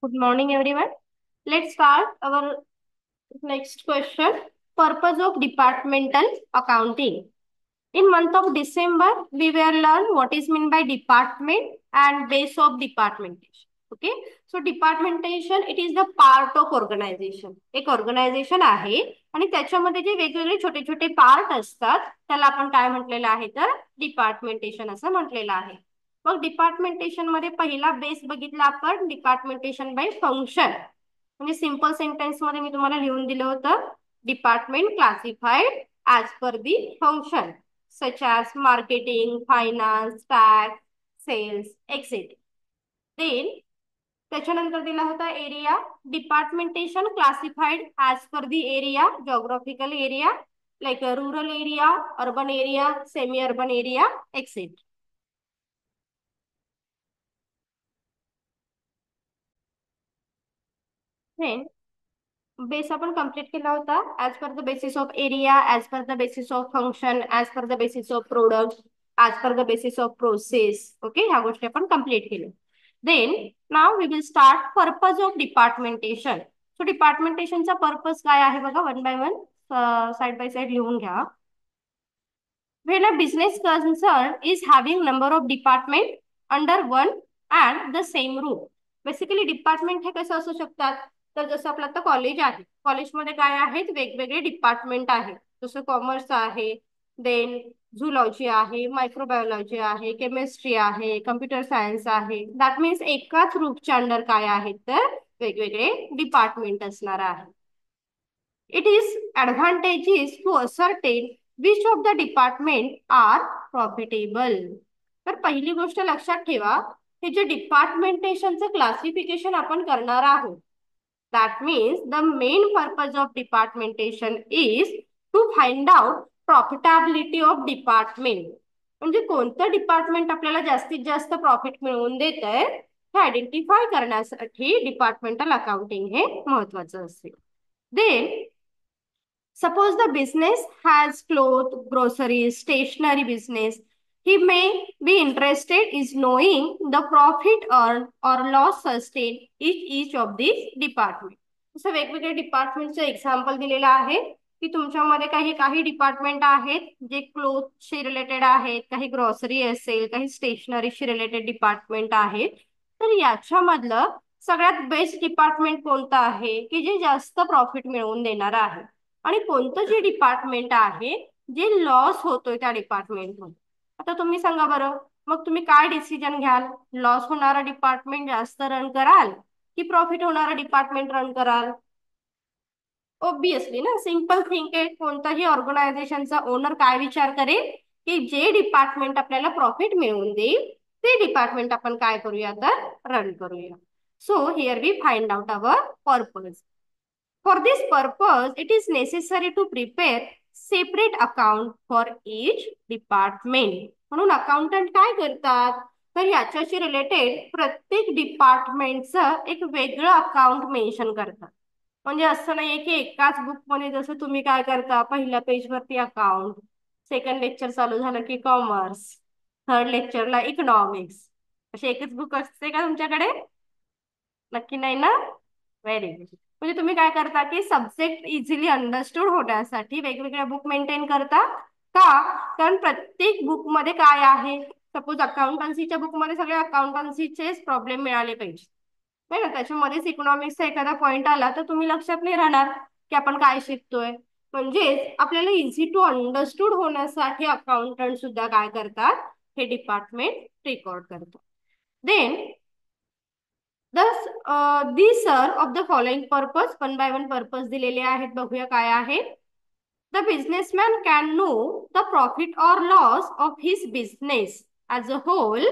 Good morning, everyone. Let's start our next question. Purpose of departmental accounting. In month of December, we will learn what is meant by department and base of departmentation. Okay. So departmentation, it is the part of organization. एक organization आहे आणि त्याच्यामध्ये जे वेगवेगळे छोटे छोटे part असतात त्याला आपण काय म्हटलेलं आहे तर डिपार्टमेंटेशन असं म्हटलेलं आहे. मग डिपार्टमेंटेशन मध्ये पहिला बेस बघितला आपण डिपार्टमेंटेशन बाय फंक्शन. म्हणजे सिंपल सेंटेन्स मध्ये मी तुम्हाला लिहून दिलं होतं department classified as per the function such as marketing, finance, tax, sales, etc. Then त्याच्यानंतर दिला होता area departmentation classified as per the area geographical area like rural area urban area semi urban area etcetera. Base आपण complete केला होता as per the basis of area as per the basis of function as per the basis of product as per the basis of process. Okay ह्या गोष्टी आपण complete केल्या. Then now we will start purpose of departmentation. So डिपार्टमेंटेशनचा purpose काय आहे बघा one by one side by side लिहून घ्या. When a business concern is having number of department under one and the same roof. Basically department हे कसं असू शकतात तर जसं आपलं आता कॉलेज आहे कॉलेजमध्ये काय आहेत वेगवेगळे डिपार्टमेंट आहेत जसं कॉमर्स आहे देन झुलॉजी आहे मायक्रोबायोलॉजी आहे केमिस्ट्री आहे कम्प्युटर सायन्स आहे दॅट मीन्स एकाच रूपच्या अंडर काय आहेत तर वेगवेगळे डिपार्टमेंट असणार आहे. It is advantageous to ascertain which of the department are profitable. तर पहिली गोष्ट लक्षात ठेवा हे जे डिपार्टमेंटेशनचं क्लासिफिकेशन आपण करणार आहोत that means the main purpose of departmentation is to find out profitability of department. म्हणजे कोणतं डिपार्टमेंट आपल्याला जास्तीत जास्त प्रॉफिट मिळवून देत आहे हे आयडेंटिफाय करण्यासाठी डिपार्टमेंटल अकाउंटिंग हे महत्वाचं असेल. Then suppose the business has cloth, groceries, stationery business. He may be interested is knowing the profit earned or loss sustained each of these department. असं वेगवेगळे डिपार्टमेंटचं एक्झाम्पल दिलेलं आहे की तुमच्यामध्ये काही काही डिपार्टमेंट आहेत जे क्लोथशी रिलेटेड आहेत काही ग्रॉसरी असेल काही स्टेशनरीशी रिलेटेड डिपार्टमेंट आहेत. तर याच्यामधलं सगळ्यात बेस्ट डिपार्टमेंट कोणतं आहे की जे जास्त प्रॉफिट मिळवून देणार आहे आणि कोणतं जे डिपार्टमेंट आहे जे लॉस होतोय त्या डिपार्टमेंटमध्ये. आता तुम्ही सांगा बरं मग तुम्ही काय डिसिजन घ्याल लॉस होणारा डिपार्टमेंट जास्त रन कराल की प्रॉफिट होणारा डिपार्टमेंट रन कराल. ऑब्विसली ना सिंपल थिंक आहे कोणताही ऑर्गनायझेशनचा ओनर काय विचार करेल की जे डिपार्टमेंट आपल्याला प्रॉफिट मिळवून देईल ते डिपार्टमेंट आपण काय करूया तर रन करूया. So here we find out our purpose. For this purpose, it is necessary to prepare separate account for each department. म्हणून अकाउंटंट काय करतात तर याच्याशी रिलेटेड प्रत्येक डिपार्टमेंटचं एक वेगळं अकाउंट मेन्शन करतात. म्हणजे असं नाहीये की एकाच बुक मध्ये जसं तुम्ही काय करता पहिल्या पेजवरती अकाउंट सेकंड लेक्चर चालू झालं की कॉमर्स थर्ड लेक्चरला इकॉनॉमिक्स असे एकच बुक असते का तुमच्याकडे. नक्की नाही ना. Very good. म्हणजे तुम्ही काय करता की सब्जेक्ट इझिली अंडरस्टूड होण्यासाठी वेगवेगळ्या बुक मेंटेन करता का कारण प्रत्येक बुक मध्ये काय आहे सपोज अकाउंटन्सीच्या बुक मध्ये सगळे अकाउंटन्सीचेच प्रॉब्लेम मिळाले पाहिजे नाही ना त्याच्यामध्येच इकॉनॉमिक्सचा एखादा पॉइंट आला तर तुम्ही लक्षात नाही राहणार की आपण काय शिकतोय. म्हणजेच आपल्याला इझी टू अंडरस्टूड होण्यासाठी अकाउंटंट सुद्धा काय करतात हे डिपार्टमेंट रेकॉर्ड करतात. Then Thus, these are of the following purpose, one by one purpose दिलेले आहेत बघूया काय आहे. The businessman can know the profit or loss of his business as a whole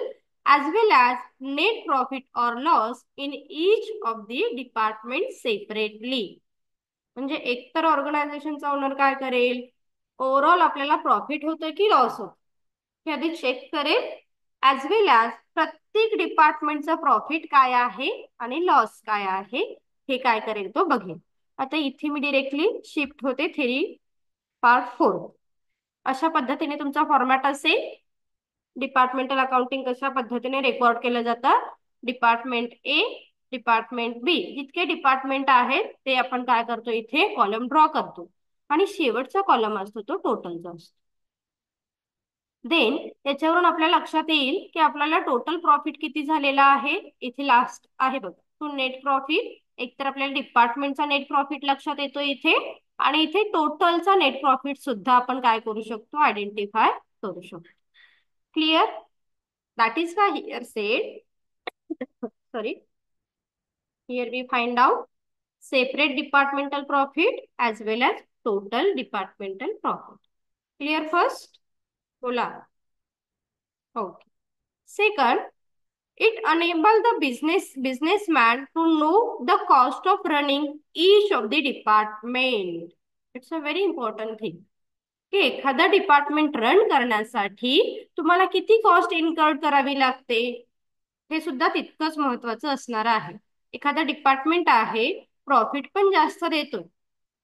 as well as net profit or loss in each of the department separately. म्हणजे एकतर ऑर्गनायझेशनचा owner काय करेल overall आपल्याला प्रॉफिट होतोय की लॉस होतो हे आधी चेक करेल ऍज वेल ऍज प्रत्येक डिपार्टमेंटचा प्रॉफिट काय आहे आणि लॉस काय आहे हे काय करेल तो बघेल. आता इथे मी डिरेक्टली शिफ्ट होते थेरी पार्ट 4. अशा पद्धतीने तुमचा फॉर्मॅट असेल. डिपार्टमेंटल अकाउंटिंग कशा पद्धतीने रेकॉर्ड केलं जातं डिपार्टमेंट ए डिपार्टमेंट बी, जितके डिपार्टमेंट आहेत ते आपण काय करतो इथे कॉलम ड्रॉ करतो. आणि शेवटचा कॉलम असतो तो टोटलचा असतो. देन त्याच्यावरून आपल्या लक्षात येईल की आपल्याला टोटल प्रॉफिट किती झालेला आहे. इथे लास्ट आहे बघा टू नेट प्रॉफिट. एक तर आपल्याला डिपार्टमेंटचा नेट प्रॉफिट लक्षात येतो इथे, आणि इथे टोटलचा नेट प्रॉफिट सुद्धा आपण काय करू शकतो आयडेंटिफाय करू शकतो. Clear? That is Y here sed, sorry, here we find out separate departmental profit as well as total departmental profit. Clear first? बोला. Okay. Second, it enable the businessman to know the cost of running each of the department. It's a very important thing. की एखादा department run करण्यासाठी तुम्हाला किती cost incurred करावी लागते हे सुद्धा तितकंच महत्वाचं असणार आहे. एखादा डिपार्टमेंट आहे, प्रॉफिट पण जास्त देतो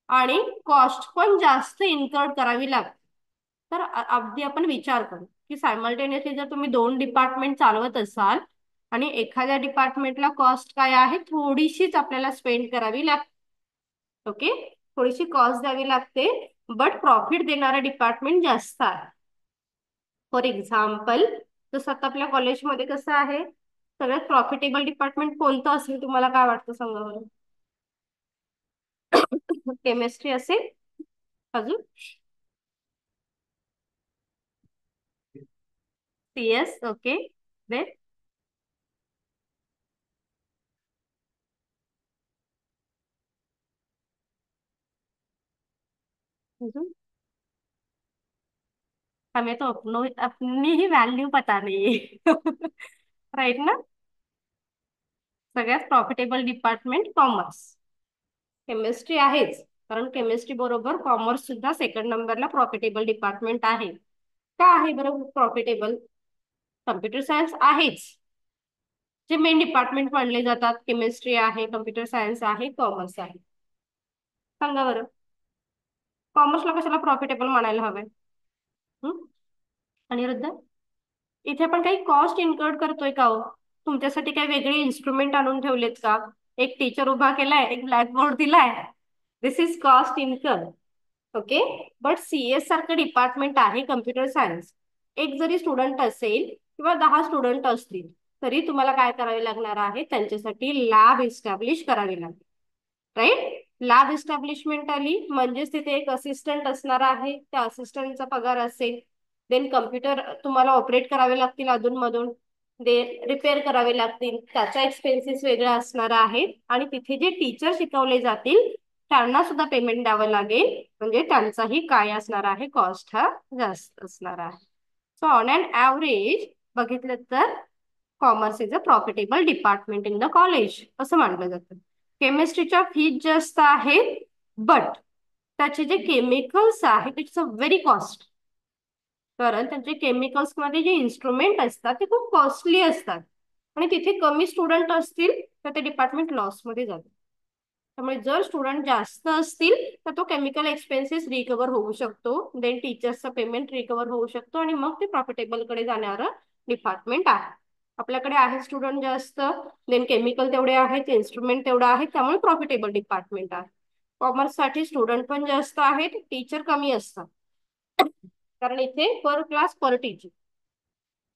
आणि कॉस्ट पण जास्त इन्कर्ड करावी लागते. तर अगदी आपण विचार करू की सायमल्टेनियसली जर तुम्ही दोन डिपार्टमेंट चालवत असाल आणि एखाद्या डिपार्टमेंटला कॉस्ट काय आहे थोडीशीच आपल्याला स्पेंड करावी लागते. ओके, थोडीशी कॉस्ट द्यावी लागते, बट प्रॉफिट देणारं डिपार्टमेंट जास्त आहे. फॉर एक्झाम्पल, जसं आता आपल्या कॉलेजमध्ये कसं आहे, सगळ्यात प्रॉफिटेबल डिपार्टमेंट कोणतं असेल तुम्हाला काय वाटतं सांगा बरं? केमिस्ट्री असेल, अजून CS. ओके, देन अजून हमें तो अपनी ही व्हॅल्यू पता नाही. राईट ना? सगळ्यात प्रॉफिटेबल डिपार्टमेंट कॉमर्स. केमिस्ट्री आहेच, कारण केमिस्ट्री बरोबर कॉमर्स सुद्धा सेकंड नंबरला प्रॉफिटेबल डिपार्टमेंट आहे. का आहे बरं प्रॉफिटेबल? कम्प्युटर सायन्स आहेच, जे मेन डिपार्टमेंट मानले जातात. केमिस्ट्री आहे, कम्प्युटर सायन्स आहे, कॉमर्स आहे. सांगा बरं, कॉमर्सला कशाला प्रॉफिटेबल मानायला हवंय? अनिरुद्ध, इथे आपण काही कॉस्ट इन्कर्ड करतोय का हो? तुमच्यासाठी काही वेगळे इन्स्ट्रुमेंट आणून ठेवलेत का? एक टीचर उभा केलाय, एक ब्लॅकबोर्ड दिलाय, this is cost income. Okay, but CS सारखं डिपार्टमेंट आहे कम्प्युटर सायन्स. एक जरी स्टुडंट असेल किंवा 10 स्टुडंट असतील तरी तुम्हाला काय करावे लागणार आहे, त्यांच्यासाठी लॅब इस्टॅब्लिश करावी लागेल. राईट? लॅब इस्टॅब्लिशमेंट आली म्हणजेच तिथे एक असिस्टंट असणार आहे, त्या असिस्टंटचा पगार असेल. देन कम्प्युटर तुम्हाला ऑपरेट करावे लागतील अधूनमधून, दे रिपेअर करावे लागतील, त्याचा एक्सपेन्सेस वेगळा असणार आहे. आणि तिथे जे टीचर शिकवले जातील त्यांना सुद्धा पेमेंट द्यावं लागेल, म्हणजे त्यांचाही काय असणार आहे, कॉस्ट हा जास्त असणार आहे. सो ऑन अन ॲव्हरेज बघितलं तर commerce is a profitable department in the college असं मानलं जातं. केमिस्ट्रीच्या फीज जास्त आहेत, बट त्याचे जे केमिकल्स आहेत इट्स अ व्हेरी कॉस्ट. कारण त्यांचे केमिकल्स मध्ये जे इन्स्ट्रुमेंट असतात ते खूप कॉस्टली असतात, आणि तिथे कमी स्टुडंट असतील तर ते डिपार्टमेंट लॉसमध्ये जातं. त्यामुळे जर स्टुडंट जास्त असतील तर तो केमिकल एक्सपेन्सेस रिकवर होऊ शकतो, देन टीचर्सचा पेमेंट रिकवर होऊ शकतो, आणि मग ते प्रॉफिटेबल कडे जाणारं डिपार्टमेंट आहे. आपल्याकडे आहे स्टुडंट जास्त, देन केमिकल तेवढे आहेत, इन्स्ट्रुमेंट तेवढं आहे, त्यामुळे प्रॉफिटेबल डिपार्टमेंट आहे. कॉमर्स साठी स्टुडंट पण जास्त आहेत, टीचर कमी असतात, कारण इथे पर क्लास पर टीचर.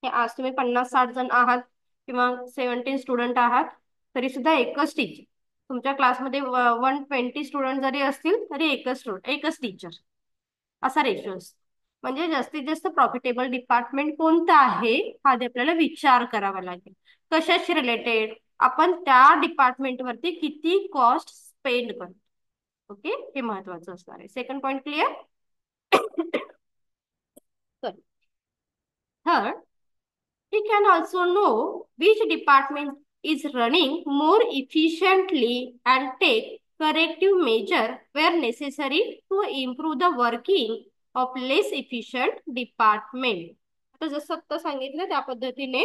हे आज तुम्ही 50-60 जण आहात किंवा 17 स्टुडंट आहात तरी सुद्धा एकच टीचर. तुमच्या क्लासमध्ये 120 स्टुडंट जरी असतील तरी एकच टीचर, असा रेशो असतो. म्हणजे जास्तीत जास्त प्रॉफिटेबल डिपार्टमेंट कोणतं आहे हा आधी आपल्याला विचार करावा लागेल. कशाशी रिलेटेड? आपण त्या डिपार्टमेंट वरती किती कॉस्ट स्पेंड करतो. ओके, हे महत्वाचं असणार आहे. Second point clear? Third, he can also know which department is running more efficiently and take corrective measure where necessary to improve the working of less efficient department. आता जसं आता सांगितलं त्या पद्धतीने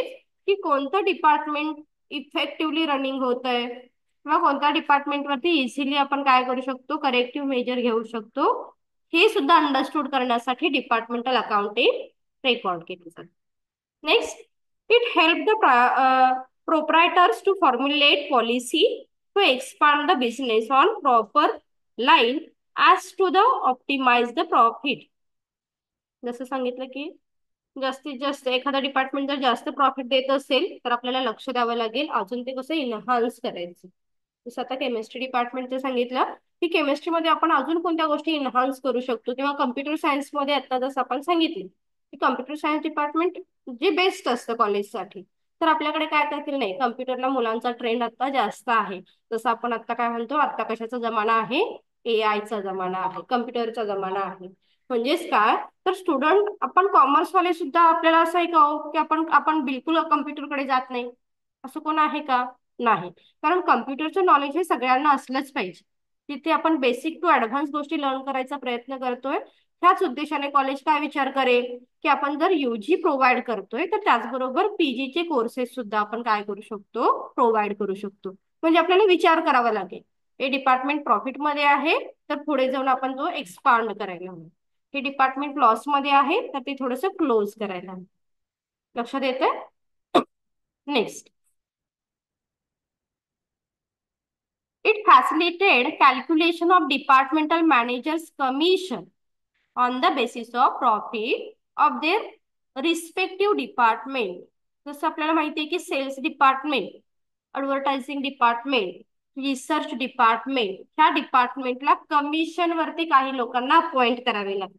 की कोणतं डिपार्टमेंट इफेक्टिव्हली रनिंग होत आहे किंवा कोणत्या डिपार्टमेंट वरती इझिली आपण काय करू शकतो, करेक्टिव्ह मेजर घेऊ शकतो, हे सुद्धा अंडरस्टूड करण्यासाठी डिपार्टमेंटल अकाउंटिंग रेकॉर्ड केली जाते. Next, it helped the proprietors to formulate policy to expand the business on proper line as to the optimize the profit. जसं सांगितलं की जास्तीत जास्त एखादा डिपार्टमेंट जर जास्त प्रॉफिट देत असेल तर आपल्याला लक्ष द्यावं लागेल अजून ते कसं इन्हान्स करायचं. जसं आता केमिस्ट्री डिपार्टमेंटचं सांगितलं की केमिस्ट्रीमध्ये आपण अजून कोणत्या गोष्टी इन्हान्स करू शकतो, किंवा कम्प्युटर सायन्समध्ये आता जसं आपण सांगितलं की कम्प्युटर सायन्स डिपार्टमेंट जे बेस्ट असतं कॉलेजसाठी. तर आपल्याकडे काय करतील नाही, कम्प्युटरला मुलांचा ट्रेंड आता जास्त आहे. जसं आपण आता काय म्हणतो, आता कशाचा जमाना आहे, AI चा जमाना आहे, कम्प्युटरचा जमाना आहे. म्हणजेच काय, तर स्टुडंट आपण कॉमर्स वाले सुद्धा आपल्याला असं आहे का हो, की आपण आपण बिलकुल कम्प्युटरकडे जात नाही, असं कोण आहे का? नाही. कारण कम्प्युटरचं नॉलेज हे सगळ्यांना असलंच पाहिजे. तिथे आपण बेसिक टू ऍडव्हान्स गोष्टी लर्न करायचा प्रयत्न करतोय. त्याच उद्देशाने कॉलेज काय विचार करेल की आपण जर UG प्रोव्हाइड करतोय तर त्याचबरोबर PG चे कोर्सेस सुद्धा आपण काय करू शकतो, प्रोव्हाइड करू शकतो. म्हणजे आपल्याला विचार करावा लागेल, हे डिपार्टमेंट प्रॉफिटमध्ये आहे तर पुढे जाऊन आपण तो एक्सपांड करायला हवं. हे डिपार्टमेंट लॉस मध्ये आहे तर ते थोडंसं क्लोज करायला हवं. लक्षात येतंय? Next, it facilitated calculation of departmental managers' commission on the basis of profit of their respective department. जसं आपल्याला माहिती आहे की sales department, advertising department, research department, ह्या डिपार्टमेंटला कमिशन वरती काही लोकांना अपॉइंट करावे लागेल.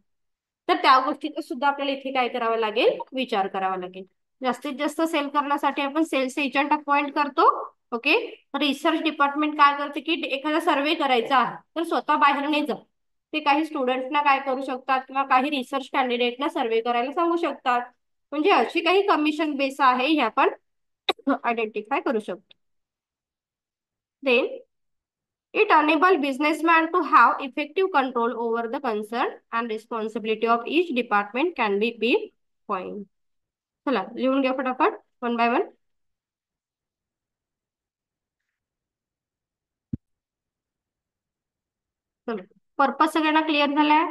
तर त्या गोष्टीचा सुद्धा आपल्याला इथे काय करावं लागेल, विचार करावा लागेल. जास्तीत जास्त सेल करण्यासाठी आपण सेल्स एजंट अपॉइंट करतो. ओके. रिसर्च डिपार्टमेंट काय करते की एखादा सर्वे करायचा आहे तर स्वतः बाहेर नाही जात, ते काही स्टुडंटना काय करू शकतात किंवा काही रिसर्च कॅन्डिडेटला सर्वे करायला सांगू शकतात. म्हणजे अशी काही कमिशन बेस आहे हे आपण आयडेंटिफाय करू शकतो. Then it enables businessmen to have effective control over the concern and responsibility of each department can be pinpointed. चला लिहून घ्या फटाफट वन बाय वन. चलो, पर्पज सगळ्यांना क्लिअर झालाय,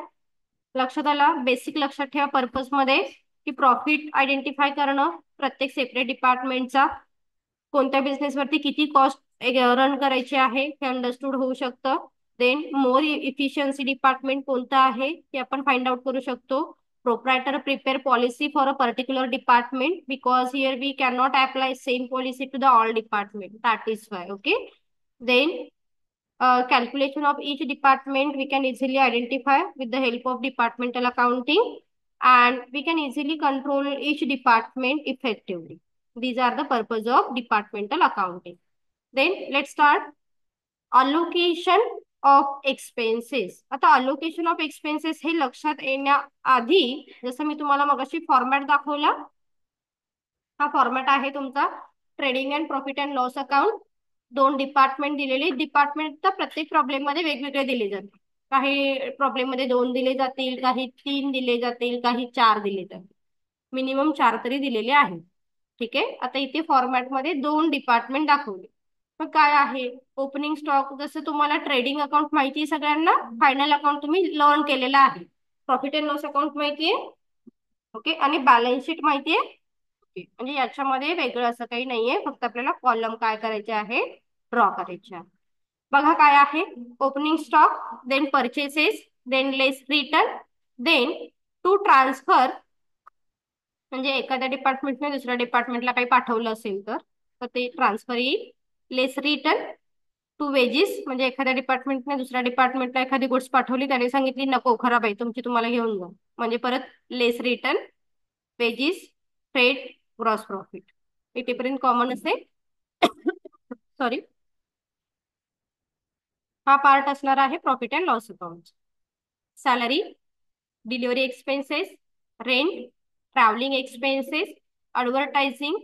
लक्षात आला. बेसिक लक्षात ठेवा पर्पज मध्ये की प्रॉफिट आयडेंटिफाय करणं प्रत्येक सेपरेट डिपार्टमेंटचा, कोणत्या बिझनेस वरती किती कॉस्ट रन करायची आहे हे अंडरस्टूड होऊ शकतं. देन मोर इफिशियन्सी डिपार्टमेंट कोणतं आहे ते आपण फाइंड आउट करू शकतो. Proprietor prepare policy for a particular department because here we can not apply same policy to the all department, that is why. Okay. Then calculation of each department we can easily identify with the help of departmental accounting, and we can easily control each department effectively. These are the purpose of departmental accounting. Then let's start allocation of expenses. आता allocation of expenses हे लक्षात येण्याआधी जसं मी तुम्हाला मगाशी format दाखवला, हा format आहे तुमचा trading and profit and loss account. दोन डिपार्टमेंट दिलेले, डिपार्टमेंट तर प्रत्येक प्रॉब्लेम मध्ये वेगवेगळे दिले जातात. काही प्रॉब्लेम मध्ये 2 दिले जातील, काही 3 दिले जातील, काही 4 दिले जातील. मिनिमम 4 तरी दिलेले आहे. ठीक आहे. आता इथे फॉर्मॅट मध्ये 2 डिपार्टमेंट दाखवले. मग काय आहे, ओपनिंग स्टॉक, जसं तुम्हाला ट्रेडिंग अकाउंट माहिती आहे सगळ्यांना, फायनल अकाउंट तुम्ही लर्न केलेला आहे, प्रॉफिट अँड लॉस अकाउंट माहिती आहे. ओके. आणि बॅलन्स शीट माहिती आहे. म्हणजे याच्यामध्ये वेगळं असं काही नाहीये, फक्त आपल्याला कॉलम काय करायचे आहे, ड्रॉ करायचे आहे. बघा काय आहे, opening stock, then purchases, then less return, then to transfer, म्हणजे एखाद्या डिपार्टमेंटने दुसऱ्या डिपार्टमेंटला काही पाठवलं असेल तर ते ट्रान्सफर येईल. लेस रिटर्न टू वेजेस, म्हणजे एखाद्या डिपार्टमेंटने दुसऱ्या डिपार्टमेंटला एखादी गुड्स पाठवली, त्याने सांगितली नको खराब आहे तुमची, तुम्हाला घेऊन जा, म्हणजे परत less return. Wages, trade, gross profit, इथेपर्यंत कॉमन असेल. सॉरी, हा पार्ट असणार आहे profit and loss account. Salary, delivery expenses, rent, travelling expenses, advertising,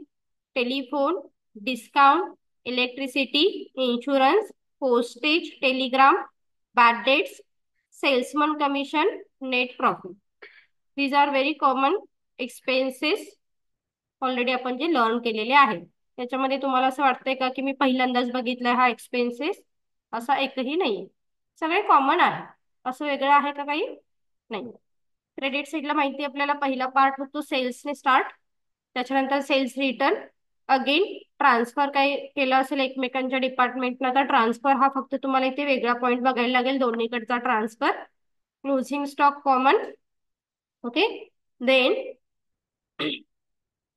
telephone, discount, electricity, insurance, postage, telegram, bad debts, salesman commission, net profit. These are very common expenses, already आपण जे learn केलेले आहे. त्याच्यामध्ये तुम्हाला असं वाटतंय का की मी पहिल्यांदाच बघितलाय हा एक्सपेन्सेस? असा एकही नाहीये, सगळे कॉमन आहे. असं वेगळं आहे का काही? नाही. क्रेडिट साईडला माहिती आपल्याला पहिला पार्ट होतो सेल्सने स्टार्ट, त्याच्यानंतर सेल्स रिटर्न, अगेन ट्रान्सफर काय केलं असेल एकमेकांच्या डिपार्टमेंटला, तर ट्रान्सफर हा फक्त तुम्हाला इथे वेगळा पॉईंट बघायला लागेल, दोन्हीकडचा transfer. Closing stock common. Okay. Then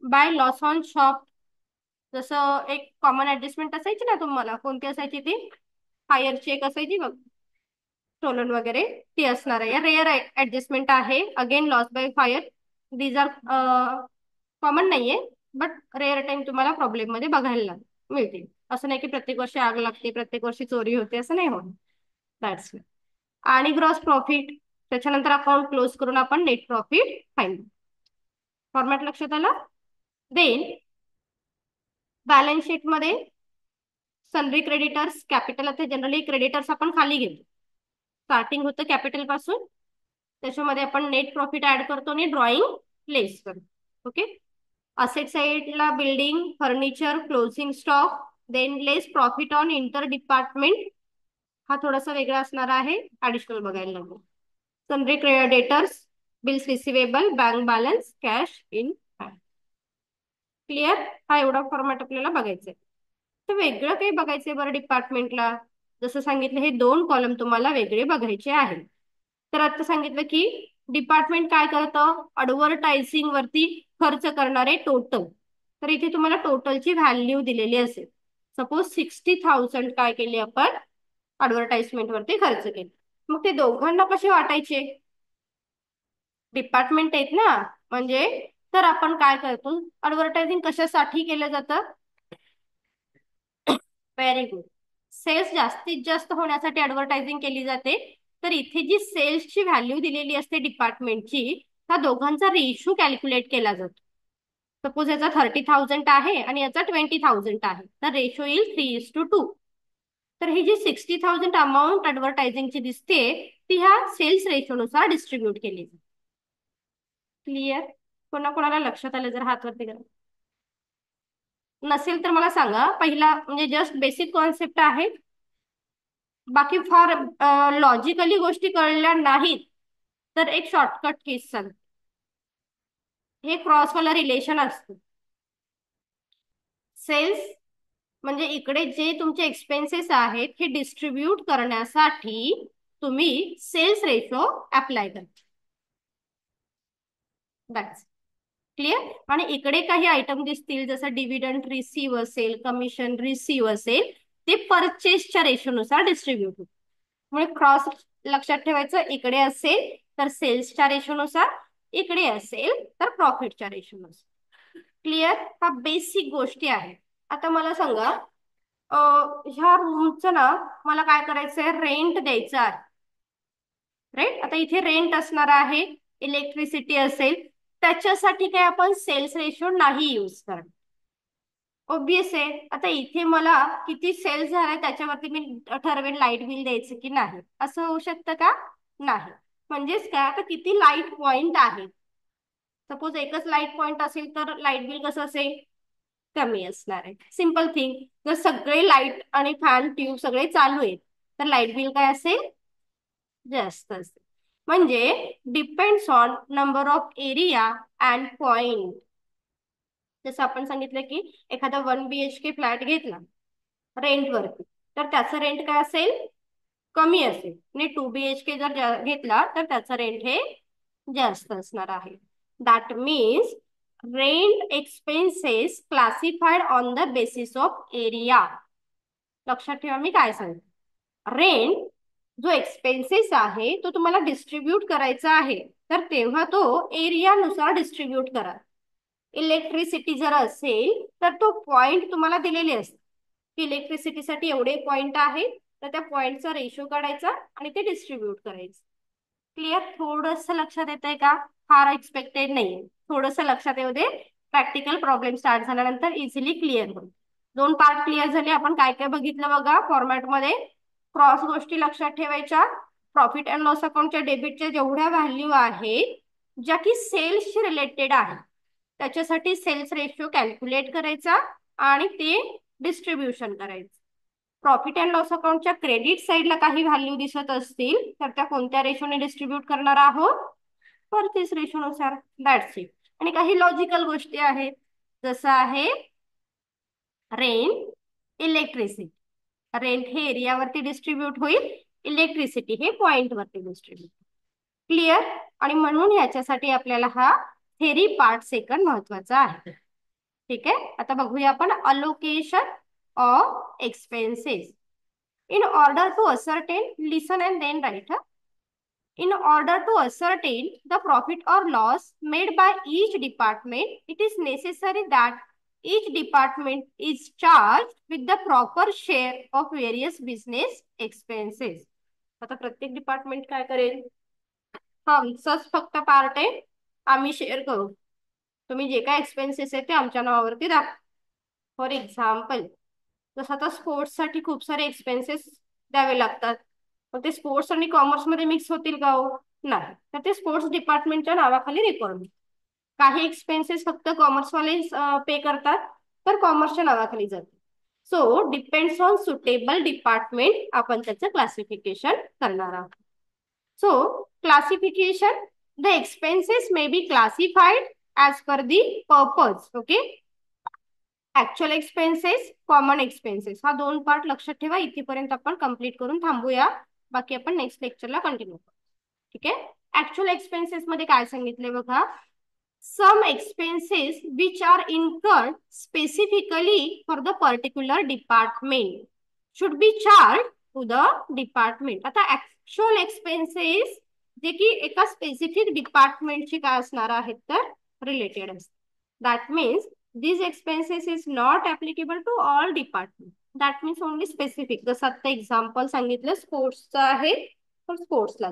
by loss on shop, जसं एक कॉमन ऍडजस्टमेंट असायची ना तुम्हाला, कोणती असायची ती? फायरची एक असायची बघ, स्टोलन वगैरे, ती असणार आहे. रेअर ऍडजस्टमेंट आहे. Again loss by fire, these are common नाहीये, बट रेअर टाइम तुम्हाला प्रॉब्लेम मध्ये बघायला मिळतील. असं नाही की प्रत्येक वर्षी आग लागते, प्रत्येक वर्षी चोरी होते, असं नाही होत. दॅट्स. आणि ग्रॉस प्रॉफिट, त्याच्यानंतर अकाउंट क्लोज करून आपण नेट प्रॉफिट फाईंड. फॉर्मॅट लक्षात आला? देन बॅलन्स शीट मध्ये सनरी क्रेडिटर्स, कॅपिटल, आता जनरली क्रेडिटर्स आपण खाली घेतो, स्टार्टिंग होतं कॅपिटल पासून, त्याच्यामध्ये आपण नेट प्रॉफिट ऍड करतो आणि ड्रॉइंग प्लेस करतो. ओके. असेट साइडला building, furniture, closing stock, than less profit on inter department, हा थोडासा वेगळा असणार आहे, ऍडिशनल बघायला लागेल. सनरी creditors, bills receivable, bank balance, cash in hand. Clear? हा एवढा फॉर्मॅट आपल्याला बघायचा आहे. तर वेगळं काही बघायचंय बरं डिपार्टमेंटला, जसं सांगितलं हे दोन कॉलम तुम्हाला वेगळे बघायचे आहेत. तर आता सांगितलं की डिपार्टमेंट काय करतं, ऍडव्हर्टायझिंग वरती खर्च करणारे टोटल. तर इथे तुम्हाला टोटलची व्हॅल्यू दिलेली असेल. सपोज 60,000 काय केले आपण ऍडव्हर्टाइजमेंट वरती खर्च केले. मग ते दोघांना कसे वाटायचे? डिपार्टमेंट आहेत ना, म्हणजे तर आपण काय करतो, ऍडव्हर्टायझिंग कशासाठी केलं जातं? Very good. सेल्स जास्तीत जास्त होण्यासाठी ऍडव्हर्टायझिंग केली जाते. तर इथे जी सेल्सची व्हॅल्यू दिलेली असते डिपार्टमेंटची, त्या दोघांचा रेशो कॅल्क्युलेट केला जातो. सपोज याचा 30,000 आहे आणि याचा 20,000 आहे, तर रेशो येईल 3:2. तर ही जी 60,000 अमाऊंट ऍडव्हर्टायझिंगची दिसते, ती ह्या सेल्स रेशोनुसार डिस्ट्रीब्यूट केली जाते. क्लिअर? कोणा कोणाला लक्षात आलं जर हात वरती करा. नसेल तर मला सांगा. पहिला म्हणजे जस्ट बेसिक कॉन्सेप्ट आहे, बाकी फार लॉजिकली गोष्टी कळल्या नाहीत तर एक शॉर्टकट केस सांग. हे क्रॉसवाला रिलेशन असतं. सेल्स म्हणजे इकडे जे तुमचे एक्सपेन्सेस आहेत हे डिस्ट्रीब्यूट करण्यासाठी तुम्ही सेल्स रेशो अप्लाय करता. That's clear. आणि इकडे काही आयटम दिसतील, जसं डिव्हिडंड रिसीव असेल, कमिशन रिसीव असेल, ते परचेसच्या रेशोनुसार डिस्ट्रीब्यूट होते. म्हणजे क्रॉस लक्षात ठेवायचं, इकडे असेल तर सेल्सच्या रेशोनुसार, इकडे असेल तर प्रॉफिटच्या रेशोनुसार. क्लिअर? हा बेसिक गोष्टी आहे. आता मला सांगा, ह्या रूमचं ना मला काय करायचंय, रेंट द्यायचं आहे. राईट? आता इथे रेंट असणार आहे, इलेक्ट्रिसिटी असेल, त्याच्यासाठी काय आपण सेल्स रेशो नाही यूज करणार. ओबियस आहे. आता इथे मला किती सेल्स झालाय त्याच्यावरती मी ठरवेन लाईट बिल द्यायचं की नाही. असं होऊ शकतं का? नाही. म्हणजेच काय, आता किती लाईट पॉइंट आहे, सपोज एकच लाईट पॉइंट असेल तर लाईट बिल कसं असेल, कमी असणार आहे. Simple thing. जर सगळे लाईट आणि फॅन ट्यूब सगळे चालू आहेत तर लाईट बिल काय असेल, जास्त असेल. म्हणजे depends on number of area and point. जसं आपण सांगितलं की एखादा 1 BHK फ्लॅट घेतला रेंटवरती, तर त्याचं रेंट काय असेल, कमी असेल. आणि 2 BHK जर घेतला तर त्याचं रेंट हे जास्त असणार आहे. That means rent expenses classified on the basis of area. लक्षात ठेवा मी काय सांगते. रेंट जो एक्सपेन्सेस आहे तो तुम्हाला डिस्ट्रीब्यूट करायचा आहे, तर तेव्हा तो एरियानुसार डिस्ट्रीब्यूट करा. इलेक्ट्रिसिटी जर असेल तर तो पॉइंट तुम्हाला दिलेले असते की इलेक्ट्रिसिटीसाठी एवढे पॉइंट आहेत, तर त्या पॉइंटचा रेशो काढायचा आणि ते डिस्ट्रीब्यूट करायचं. क्लिअर? थोडस लक्षात येत आहे का? फार एक्सपेक्टेड नाहीये, थोडस लक्षात येऊ दे. प्रॅक्टिकल प्रॉब्लेम स्टार्ट झाल्यानंतर इझिली क्लिअर होईल. दोन पार्ट क्लिअर झाले. आपण काय काय बघितलं बघा फॉर्मॅटमध्ये. क्रॉस गोष्टी लक्षात ठेवायच्या. प्रॉफिट अँड लॉस अकाउंटच्या डेबिटच्या जेवढ्या व्हॅल्यू आहेत ज्या की सेल्सशी रिलेटेड आहे, त्याच्यासाठी सेल्स रेशो कॅल्क्युलेट करायचा आणि ते डिस्ट्रीब्युशन करायचं. प्रॉफिट अँड लॉस अकाउंटच्या क्रेडिट साईडला काही व्हॅल्यू दिसत असतील तर त्या कोणत्या रेशोने डिस्ट्रीब्यूट करणार आहोत, परचेस रेशोनुसार. That's it. आणि काही लॉजिकल गोष्टी आहेत, जसं आहे रेंट, इलेक्ट्रिसिटी. रेंट हे एरियावरती डिस्ट्रीब्यूट होईल, इलेक्ट्रिसिटी हे पॉइंट वरती डिस्ट्रीब्यूट. क्लिअर? आणि म्हणून याच्यासाठी आपल्याला हा थेरी पार्ट सेकंड महत्वाचा आहे. ठीक आहे, आता बघूया आपण allocation of expenses. In order to ascertain, listen and then write. In order to ascertain the profit or loss made by each department, it is necessary that each department is charged with the proper share of various business expenses. आता प्रत्येक department काय करेल? हा आमचाच फक्त part आहे, आम्ही share करू. तुम्ही जे काय एक्सपेन्सेस आहे ते आमच्या नावावरती दाखवा. फॉर एक्झाम्पल, जसं आता स्पोर्ट्ससाठी खूप सारे एक्सपेन्सेस द्यावे लागतात. मग ते स्पोर्ट्स आणि कॉमर्स मध्ये मिक्स होतील का हो? नाही. तर ते स्पोर्ट्स डिपार्टमेंटच्या नावाखाली रेकॉर्ड. काही एक्सपेन्सेस फक्त कॉमर्सवाले पे करतात, तर कॉमर्सच्या नावाखाली जाते. So depends on suitable department आपण त्याचं क्लासिफिकेशन करणार आहोत. So classification, the expenses may be classified as per the purpose. Okay, actual expenses, common expenses, हा दोन पार्ट लक्षात ठेवा. इथेपर्यंत आपण कंप्लीट करून थांबूया, बाकी आपण नेक्स्ट लेक्चरला कंटिन्यू करू. ठीक आहे, ऍक्च्युअल एक्सपेन्सेस मध्ये काय सांगितले बघा. Some expenses which are incurred specifically for the particular department should be charge to the department. आता ऍक्च्युअल एक्सपेन्सेस जे की एका स्पेसिफिक डिपार्टमेंटची काय असणार आहेत तर रिलेटेड असतात. That means these expenses is not applicable to all department. That means only specific. जसं आता एक्झाम्पल सांगितलं, स्पोर्ट्सचं आहे तर स्पोर्ट्सला,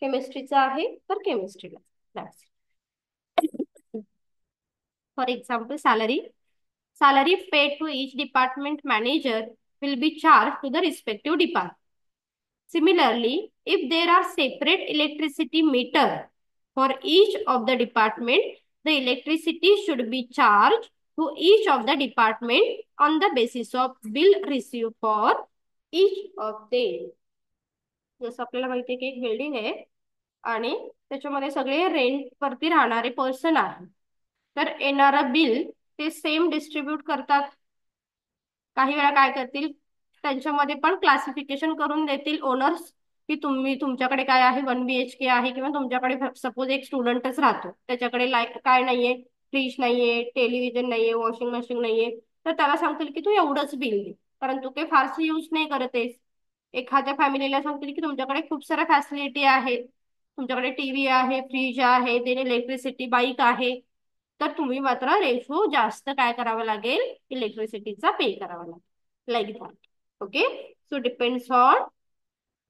केमिस्ट्रीचं आहे तर केमिस्ट्रीला. For example salary, salary paid to each department manager will be charged to the respective department. Similarly, if there are separate electricity meter for each of the department, the electricity should be charged to each of the department on the basis of bill received for each of them. जसं आपल्याला माहिती आहे की एक building आहे आणि त्याच्यामध्ये सगळे रेंट वरती राहणारे पर्सन आहेत, तर येणारं बिल ते सेम डिस्ट्रीब्यूट करतात. काही वेळा काय करतील, त्यांच्यामध्ये पण क्लासिफिकेशन करून देतील ओनर्स, की तुम्ही तुमच्याकडे काय आहे, 1 BHK आहे, किंवा तुमच्याकडे सपोज एक स्टुडंटच राहतो, त्याच्याकडे लाईट काय नाहीये, फ्रीज नाहीये, टेलिव्हिजन नाहीये, वॉशिंग मशीन नाहीये, तर त्याला सांगतील की तू एवढंच बिल दे, कारण तू काही फारसे यूज नाही करत आहेस. एखाद्या फॅमिलीला सांगतील की तुमच्याकडे खूप साऱ्या फॅसिलिटी आहेत, तुमच्याकडे टीव्ही आहे, फ्रीज आहे, देन इलेक्ट्रिसिटी बाईक आहे, तर तुम्ही मात्र रेशो जास्त काय करावं लागेल, इलेक्ट्रिसिटीचा पे करावा लागेल. Like that. Okay, so depends on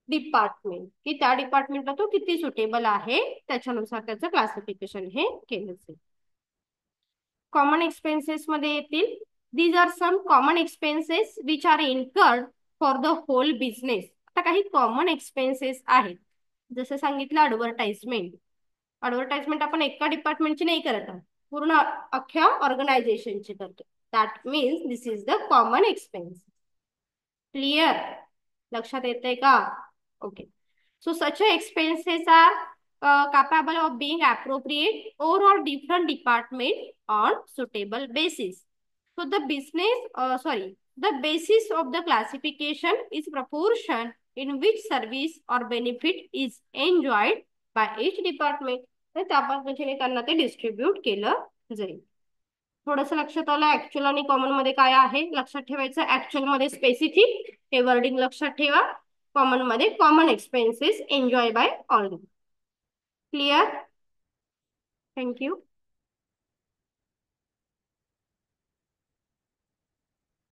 department, की त्या डिपार्टमेंटला तो किती सुटेबल आहे, त्याच्यानुसार त्याचं क्लासिफिकेशन हे केलं जाईल. कॉमन एक्सपेन्सेस मध्ये येतील, these are some common expenses which are incurred for the whole business. आता काही कॉमन एक्सपेन्सेस आहेत, जसं सांगितलं ऍडव्हर्टाइजमेंट. ऍडव्हर्टाइजमेंट आपण एका डिपार्टमेंटची नाही करत आहोत, पूर्ण अख्ख्या ऑर्गनायझेशनची करतो. That means this is the common expense. Clear? लक्षात येते का? Okay, so such expenses are capable of being appropriate over different department on suitable basis. So the the basis of the classification is proportion in which service or benefit is enjoyed by each department. तर त्या पद्धतीने त्यांना ते distribute केलं जाईल. थोडंसं लक्षात आलं ऍक्च्युअल आणि कॉमन मध्ये काय आहे, लक्षात ठेवायचं. ऍक्च्युअल मध्ये स्पेसिफिक, हे वर्डिंग लक्षात ठेवा. कॉमन मध्ये common expenses enjoy by all. Clear? Thank you.